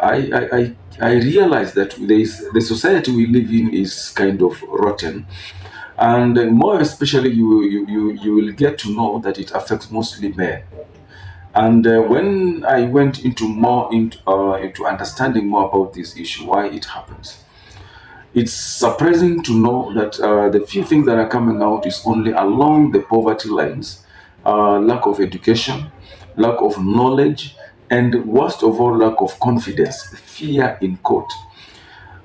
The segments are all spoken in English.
I realize that the society we live in is kind of rotten, and more especially you will get to know that it affects mostly men. And when I went into understanding more about this issue, why it happens, it's surprising to know that the few things that are coming out is only along the poverty lines, lack of education, lack of knowledge, and worst of all, lack of confidence, fear in court.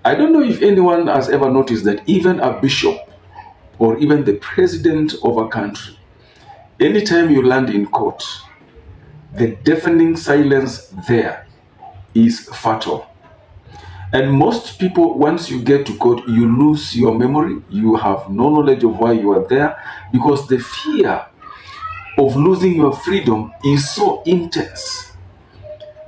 I don't know if anyone has ever noticed that even a bishop or even the president of a country, anytime you land in court, the deafening silence there is fatal. And most people, once you get to court, you lose your memory. You have no knowledge of why you are there, because the fear of losing your freedom is so intense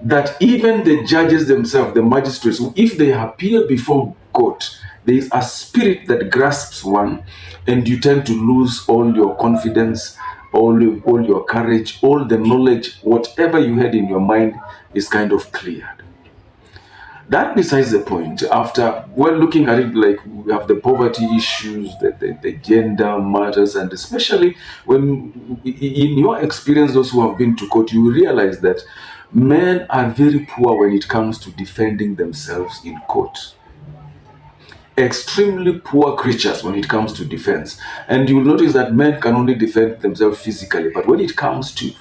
that even the judges themselves, the magistrates, if they appear before court, there is a spirit that grasps one, and you tend to lose all your confidence, all your courage, all the knowledge, whatever you had in your mind is kind of cleared. That besides the point. After we're looking at it, like we have the poverty issues, the gender matters, and especially when in your experience, those who have been to court, you will realize that men are very poor when it comes to defending themselves in court. Extremely poor creatures when it comes to defense. And you will notice that men can only defend themselves physically, but when it comes to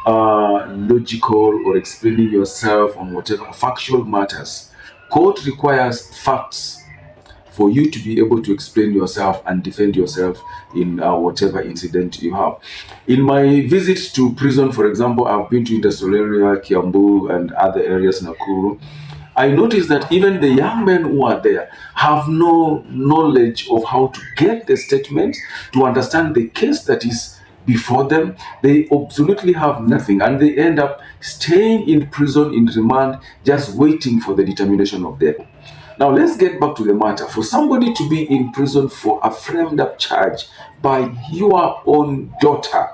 logical or explaining yourself on whatever factual matters, court requires facts for you to be able to explain yourself and defend yourself in whatever incident you have. In my visits to prison, for example, I've been to industrial area, Kiambu, and other areas, Nakuru. I noticed that even the young men who are there have no knowledge of how to get the statement, to understand the case that is before them. They absolutely have nothing, and they end up staying in prison in remand, just waiting for the determination of death. Now, let's get back to the matter. For somebody to be in prison for a framed up charge by your own daughter,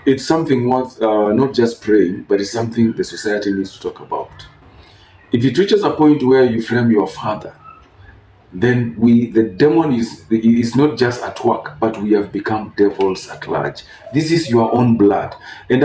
it's something worth not just praying, but it's something the society needs to talk about. If it reaches a point where you frame your father, then the demon is not just at work, but we have become devils at large. This is your own blood. And I